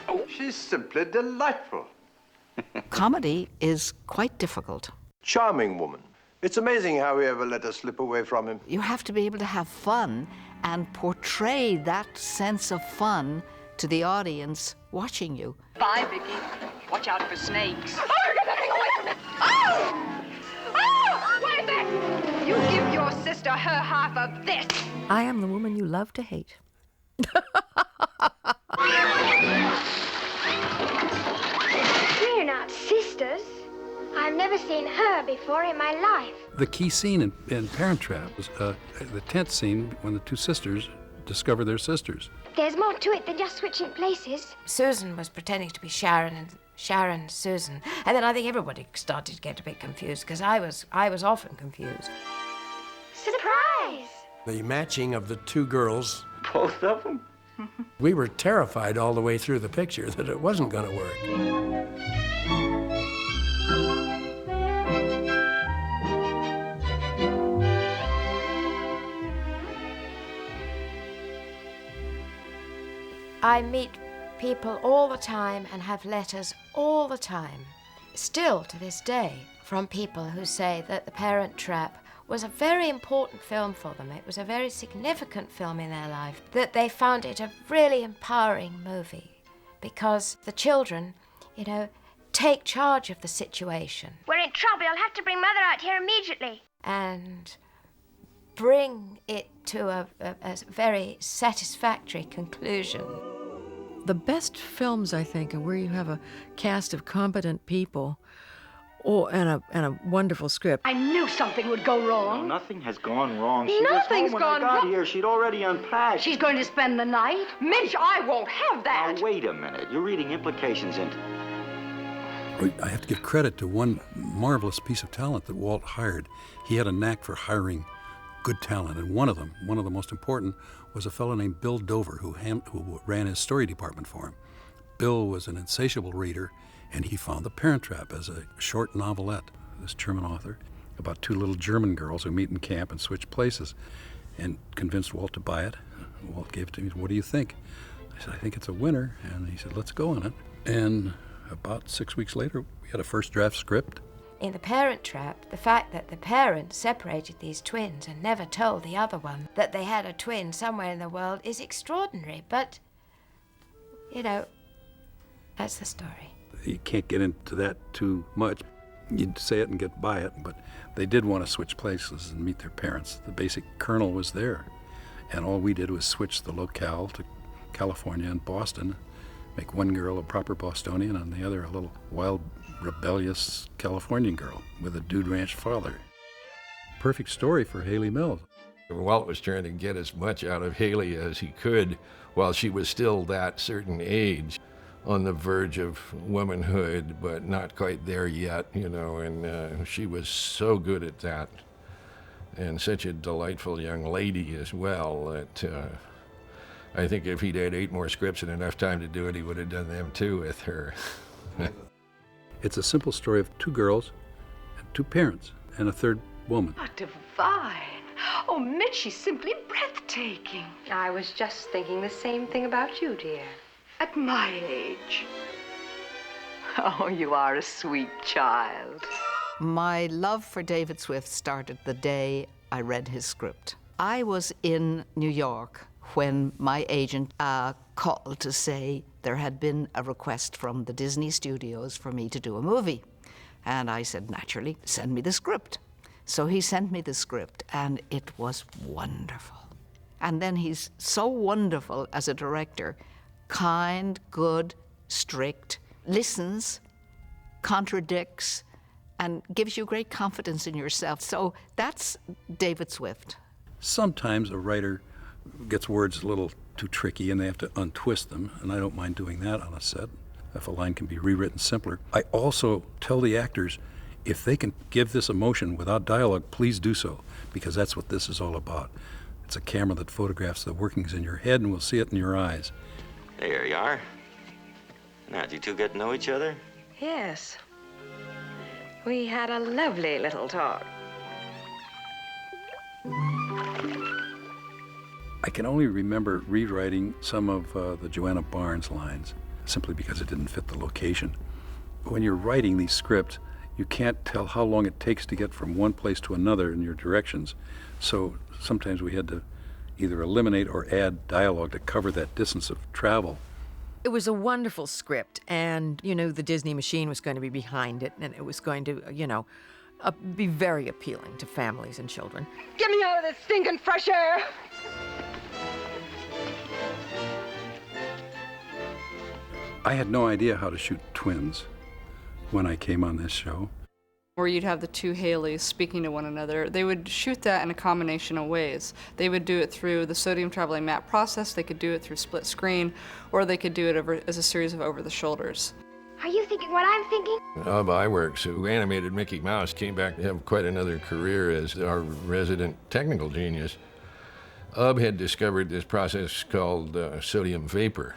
Oh, she's simply delightful. Comedy is quite difficult. Charming woman. It's amazing how he ever let her slip away from him. You have to be able to have fun and portray that sense of fun to the audience watching you. Bye, Vicky. Watch out for snakes. Oh, get that thing away from me! Oh! Oh! What is it? You give your sister her half of this. I am the woman you love to hate. We're not sisters. I've never seen her before in my life. The key scene in Parent Trap was the tent scene when the two sisters discover they're sisters. There's more to it than just switching places. Susan was pretending to be Sharon and Sharon Susan. And then I think everybody started to get a bit confused because I was often confused. Surprise! The matching of the two girls. Both of them? We were terrified all the way through the picture that it wasn't going to work. I meet people all the time and have letters all the time, still to this day, from people who say that The Parent Trap was a very important film for them. It was a very significant film in their life, that they found it a really empowering movie because the children, you know, take charge of the situation. We're in trouble. I'll have to bring Mother out here immediately. And bring it to a very satisfactory conclusion. The best films, I think, are where you have a cast of competent people and a wonderful script. I knew something would go wrong. No, nothing has gone wrong. Nothing's gone when I got wrong. here. She'd already unpacked. She's going to spend the night? Mitch, I won't have that. Now, wait a minute. You're reading implications into... I have to give credit to one marvelous piece of talent that Walt hired. He had a knack for hiring good talent, and one of the most important, was a fellow named Bill Dover, who ran his story department for him. Bill was an insatiable reader, and he found The Parent Trap as a short novelette, this German author, about two little German girls who meet in camp and switch places, and convinced Walt to buy it. Walt gave it to me. What do you think? I said, I think it's a winner. And he said, let's go on it. And about 6 weeks later, we had a first draft script. In The Parent Trap, the fact that the parent separated these twins and never told the other one that they had a twin somewhere in the world is extraordinary, but, you know, that's the story. You can't get into that too much. You'd say it and get by it, but they did want to switch places and meet their parents. The basic kernel was there, and all we did was switch the locale to California and Boston, make one girl a proper Bostonian and the other a little wild, rebellious Californian girl with a dude ranch father. Perfect story for Hayley Mills. Walt was trying to get as much out of Hayley as he could while she was still that certain age, on the verge of womanhood, but not quite there yet, you know, and she was so good at that, and such a delightful young lady as well, that I think if he'd had 8 more scripts and enough time to do it, he would have done them too with her. It's a simple story of 2 girls and 2 parents and a third woman. Oh, divine. Oh, Mitch, she's simply breathtaking. I was just thinking the same thing about you, dear. At my age. Oh, you are a sweet child. My love for David Swift started the day I read his script. I was in New York when my agent called to say there had been a request from the Disney studios for me to do a movie. And I said, naturally, send me the script. So he sent me the script, and it was wonderful. And then he's so wonderful as a director, kind, good, strict, listens, contradicts, and gives you great confidence in yourself. So that's David Swift. Sometimes a writer gets words a little too tricky and they have to untwist them, and I don't mind doing that on a set if a line can be rewritten simpler. I also tell the actors, if they can give this emotion without dialogue, please do so, because that's what this is all about. It's a camera that photographs the workings in your head, and we'll see it in your eyes. There you are. Now, did you two get to know each other? Yes. We had a lovely little talk. I can only remember rewriting some of the Joanna Barnes lines, simply because it didn't fit the location. When you're writing these scripts, you can't tell how long it takes to get from one place to another in your directions. So sometimes we had to either eliminate or add dialogue to cover that distance of travel. It was a wonderful script, and, you know, the Disney machine was going to be behind it, and it was going to, you know, be very appealing to families and children. Get me out of this stinking fresh air! I had no idea how to shoot twins when I came on this show. Where you'd have the two Hayleys speaking to one another. They would shoot that in a combination of ways. They would do it through the sodium traveling matte process, they could do it through split screen, or they could do it as a series of over-the-shoulders. Are you thinking what I'm thinking? Ub Iwerks, who animated Mickey Mouse, came back to have quite another career as our resident technical genius. Ub had discovered this process called sodium vapor.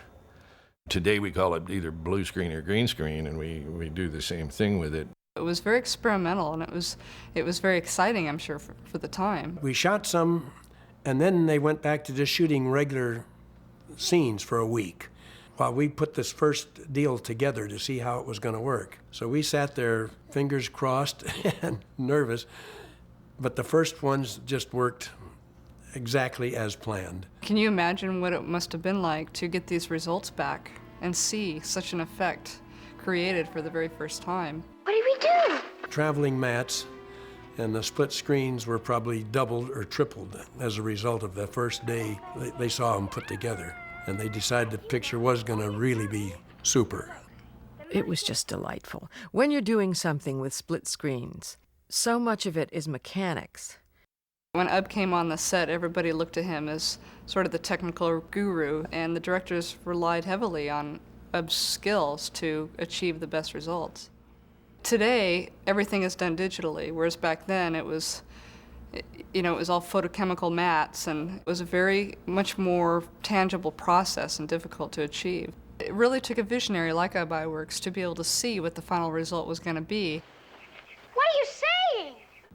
Today we call it either blue screen or green screen, and we do the same thing with it. It was very experimental, and it was very exciting, I'm sure, for the time. We shot some, and then they went back to just shooting regular scenes for a week while we put this first deal together to see how it was going to work. So we sat there, fingers crossed and nervous, but the first ones just worked exactly as planned. Can you imagine what it must have been like to get these results back and see such an effect created for the very first time? What did we do? Traveling mats and the split screens were probably doubled or tripled as a result of the first day they saw them put together. And they decided the picture was going to really be super. It was just delightful. When you're doing something with split screens, so much of it is mechanics. When Ub came on the set, everybody looked at him as sort of the technical guru, and the directors relied heavily on Ub's skills to achieve the best results. Today, everything is done digitally, whereas back then it was all photochemical mats, and it was a very much more tangible process and difficult to achieve. It really took a visionary like Ub Iwerks to be able to see what the final result was going to be. What are you saying?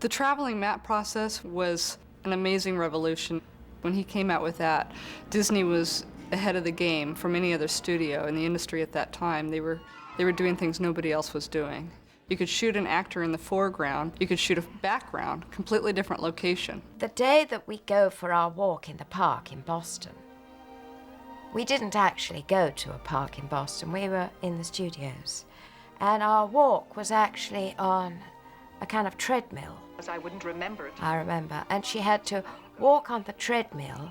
The traveling matte process was an amazing revolution. When he came out with that, Disney was ahead of the game from any other studio in the industry at that time. They were doing things nobody else was doing. You could shoot an actor in the foreground, you could shoot a background, completely different location. The day that we go for our walk in the park in Boston, we didn't actually go to a park in Boston, we were in the studios. And our walk was actually on a kind of treadmill. I wouldn't remember it. I remember. And she had to walk on the treadmill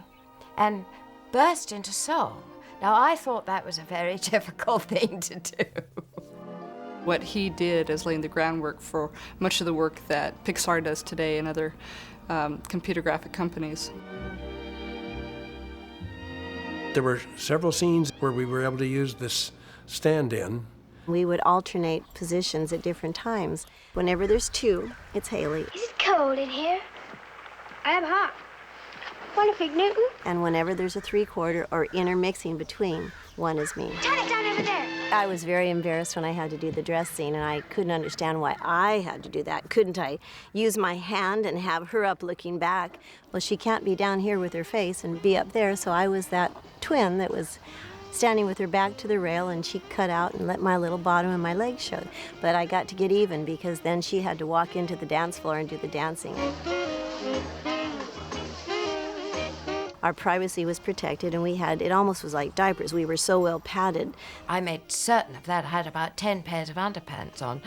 and burst into song. Now, I thought that was a very difficult thing to do. What he did is laying the groundwork for much of the work that Pixar does today and other computer graphic companies. There were several scenes where we were able to use this stand-in. We would alternate positions at different times. Whenever there's two, it's Hayley. Is it cold in here? I'm hot. Want a fig Newton? And whenever there's a three-quarter or intermixing between, one is me. Turn it down over there. I was very embarrassed when I had to do the dress scene, and I couldn't understand why I had to do that. Couldn't I use my hand and have her up looking back? Well, she can't be down here with her face and be up there, so I was that twin that was standing with her back to the rail, and she cut out and let my little bottom and my legs show. But I got to get even because then she had to walk into the dance floor and do the dancing. Our privacy was protected, and it almost was like diapers. We were so well padded. I made certain of that. I had about 10 pairs of underpants on.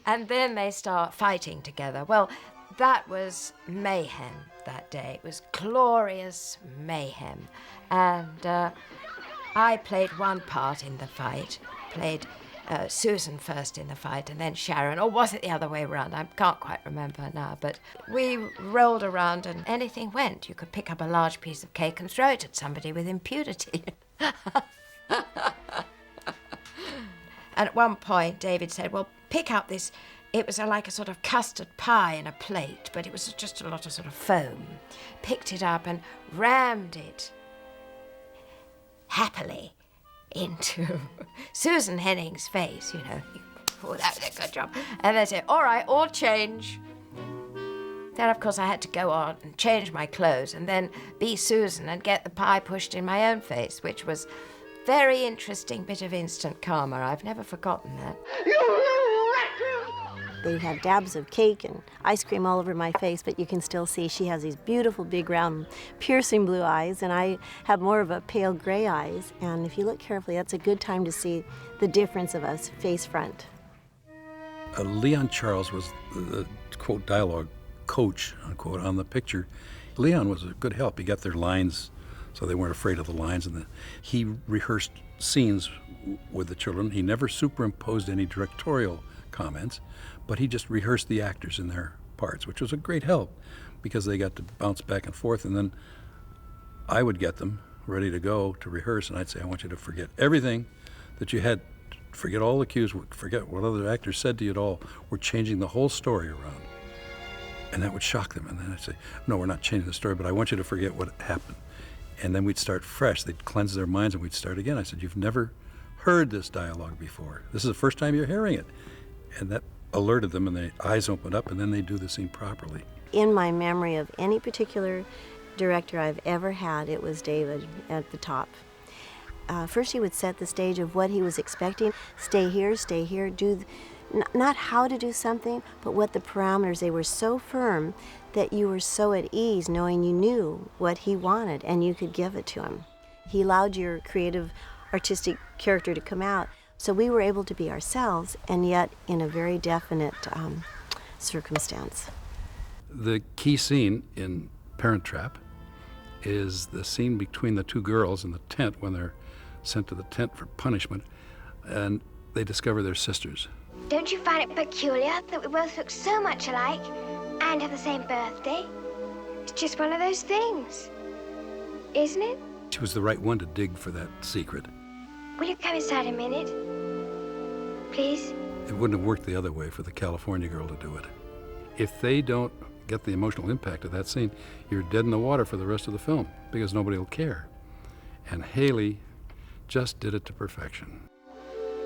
And then they start fighting together. Well, that was mayhem that day. It was glorious mayhem. And I played one part in the fight, played Susan first in the fight and then Sharon, or was it the other way around? I can't quite remember now, but we rolled around and anything went. You could pick up a large piece of cake and throw it at somebody with impunity. And at one point, David said, well, pick up this. It was like a sort of custard pie in a plate, but it was just a lot of sort of foam. Picked it up and rammed it happily into Susan Henning's face, you know. Oh, that was a good job. And they said, all right, all change. Then, of course, I had to go on and change my clothes and then be Susan and get the pie pushed in my own face, which was a very interesting bit of instant karma. I've never forgotten that. They had dabs of cake and ice cream all over my face, but you can still see she has these beautiful, big, round, piercing blue eyes, and I have more of a pale gray eyes. And if you look carefully, that's a good time to see the difference of us face front. Leon Charles was the, quote, dialogue coach, unquote, on the picture. Leon was a good help. He got their lines so they weren't afraid of the lines, and he rehearsed scenes with the children. He never superimposed any directorial comments, but he just rehearsed the actors in their parts, which was a great help because they got to bounce back and forth, and then I would get them ready to go to rehearse, and I'd say, I want you to forget everything that you had, forget all the cues, forget what other actors said to you at all. We're changing the whole story around. And that would shock them, and then I'd say, no, we're not changing the story, but I want you to forget what happened. And then we'd start fresh. They'd cleanse their minds, and we'd start again. I said, you've never heard this dialogue before. This is the first time you're hearing it. And that alerted them, and their eyes opened up, and then they do the scene properly. In my memory of any particular director I've ever had, it was David at the top. First, he would set the stage of what he was expecting. Stay here, do not how to do something, but what the parameters. They were so firm that you were so at ease knowing you knew what he wanted and you could give it to him. He allowed your creative, artistic character to come out. So we were able to be ourselves, and yet in a very definite circumstance. The key scene in Parent Trap is the scene between the two girls in the tent when they're sent to the tent for punishment, and they discover they're sisters. Don't you find it peculiar that we both look so much alike and have the same birthday? It's just one of those things, isn't it? She was the right one to dig for that secret. Will you come inside a minute? Please? It wouldn't have worked the other way for the California girl to do it. If they don't get the emotional impact of that scene, you're dead in the water for the rest of the film because nobody will care. And Hayley just did it to perfection.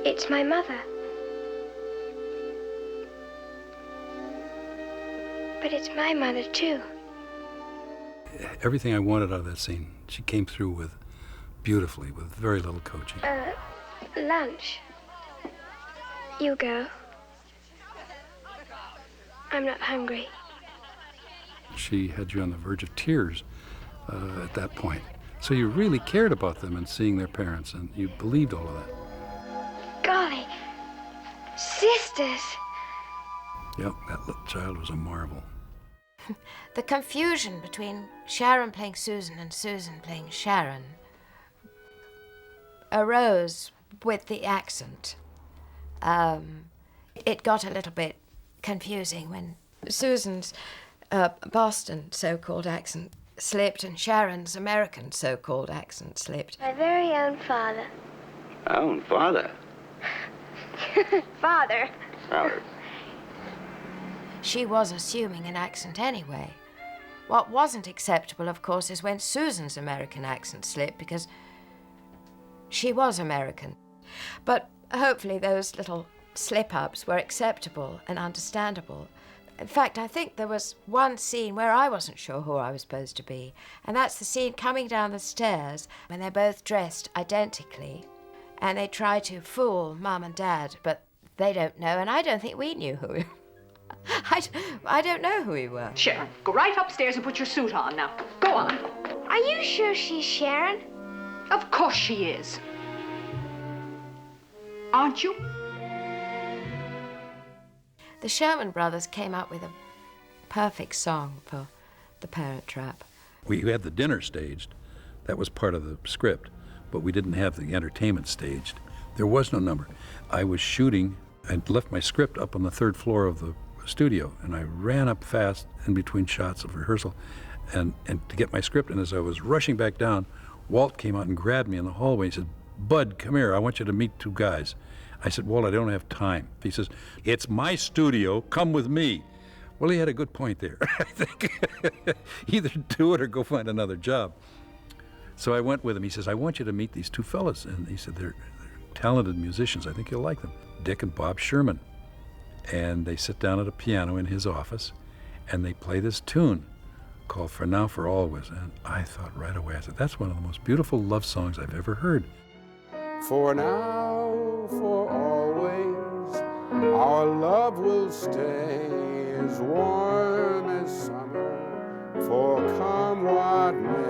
It's my mother. But it's my mother, too. Everything I wanted out of that scene, she came through with beautifully, with very little coaching. Lunch. You go. I'm not hungry. She had you on the verge of tears at that point. So you really cared about them and seeing their parents, and you believed all of that. Golly. Sisters. Yep, that little child was a marvel. The confusion between Sharon playing Susan and Susan playing Sharon arose with the accent. It got a little bit confusing when Susan's Boston so-called accent slipped and Sharon's American so-called accent slipped. My very own father. Own father? Father. Father. She was assuming an accent anyway. What wasn't acceptable, of course, is when Susan's American accent slipped, because she was American. But hopefully those little slip-ups were acceptable and understandable. In fact, I think there was one scene where I wasn't sure who I was supposed to be, and that's the scene coming down the stairs when they're both dressed identically, and they try to fool Mum and Dad, but they don't know, and I don't think we knew who we were. I don't know who we were. Sharon, go right upstairs and put your suit on now. Go on. Are you sure she's Sharon? Of course she is. Aren't you? The Sherman Brothers came up with a perfect song for The Parent Trap. We had the dinner staged. That was part of the script, but we didn't have the entertainment staged. There was no number. I was shooting. I'd left my script up on the third floor of the studio, and I ran up fast in between shots of rehearsal and to get my script, and as I was rushing back down, Walt came out and grabbed me in the hallway. He said, "Bud, come here, I want you to meet two guys." I said, "Walt, I don't have time." He says, "It's my studio, come with me." Well, he had a good point there. I think either do it or go find another job. So I went with him. He says, "I want you to meet these two fellas," and he said, they're talented musicians, I think you'll like them. Dick and Bob Sherman. And they sit down at a piano in his office, and they play this tune called For Now, For Always. And I thought right away, I said, that's one of the most beautiful love songs I've ever heard. For now, for always, our love will stay as warm as summer, for come what may.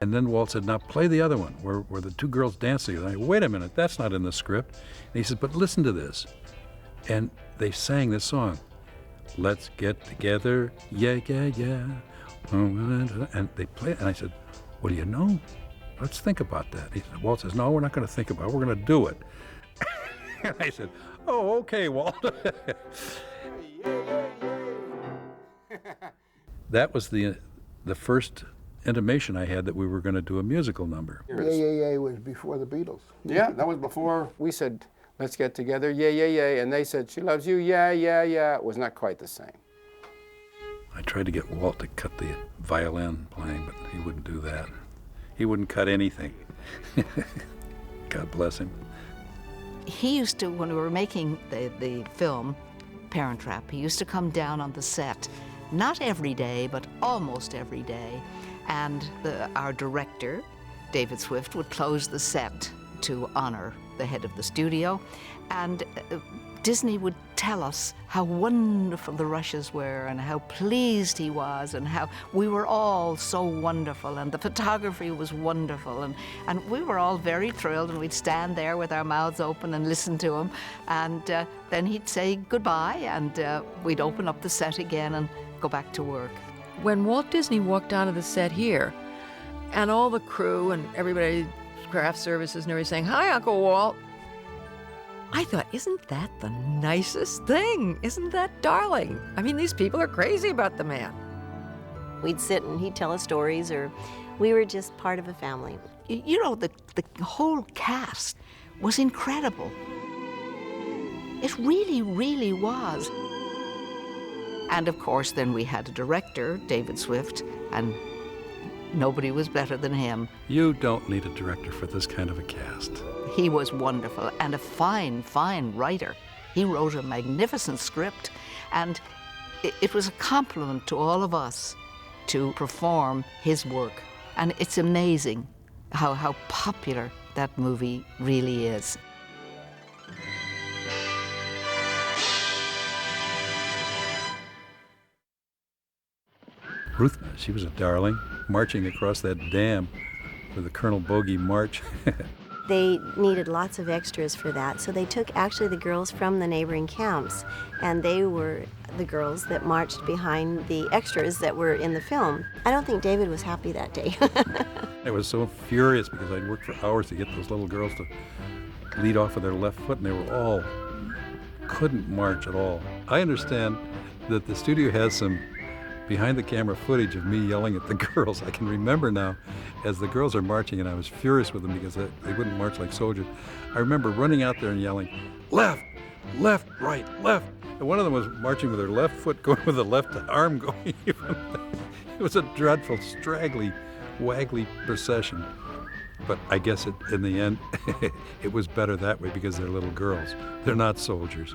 And then Walt said, now play the other one, where the two girls dance together. I said, wait a minute, that's not in the script. And he said, but listen to this. And they sang this song. Let's get together, yeah, yeah, yeah. And they played it, and I said, what do you know? Let's think about that. He said, Walt says, no, we're not going to think about it. We're going to do it. And I said, oh, okay, Walt. That was the first intimation I had that we were going to do a musical number. Yeah, yeah, yeah was before the Beatles. Yeah, that was before we said, let's get together, yeah, yeah, yeah. And they said, she loves you, yeah, yeah, yeah. It was not quite the same. I tried to get Walt to cut the violin playing, but he wouldn't do that. He wouldn't cut anything. God bless him. He used to, when we were making the film, Parent Trap, he used to come down on the set, not every day, but almost every day. And our director, David Swift, would close the set to honor the head of the studio. And Disney would tell us how wonderful the Rushes were and how pleased he was and how we were all so wonderful and the photography was wonderful. And we were all very thrilled, and we'd stand there with our mouths open and listen to him. And then he'd say goodbye, and we'd open up the set again and go back to work. When Walt Disney walked onto the set here, and all the crew and everybody, craft services and everybody saying, hi, Uncle Walt, I thought, isn't that the nicest thing? Isn't that darling? I mean, these people are crazy about the man. We'd sit and he'd tell us stories, or we were just part of a family. You know, the whole cast was incredible. It really, really was. And of course, then we had a director, David Swift, and nobody was better than him. You don't need a director for this kind of a cast. He was wonderful and a fine, fine writer. He wrote a magnificent script, and it was a compliment to all of us to perform his work. And it's amazing how popular that movie really is. Ruth, she was a darling, marching across that dam with the Colonel Bogey March. They needed lots of extras for that, so they took actually the girls from the neighboring camps, and they were the girls that marched behind the extras that were in the film. I don't think David was happy that day. I was so furious because I'd worked for hours to get those little girls to lead off with their left foot, and they were all, couldn't march at all. I understand that the studio has some behind-the-camera footage of me yelling at the girls. I can remember now as the girls are marching, and I was furious with them because they wouldn't march like soldiers. I remember running out there and yelling, left, left, right, left. And one of them was marching with her left foot going with the left arm going. It was a dreadful, straggly, waggly procession. But I guess in the end, it was better that way because they're little girls. They're not soldiers.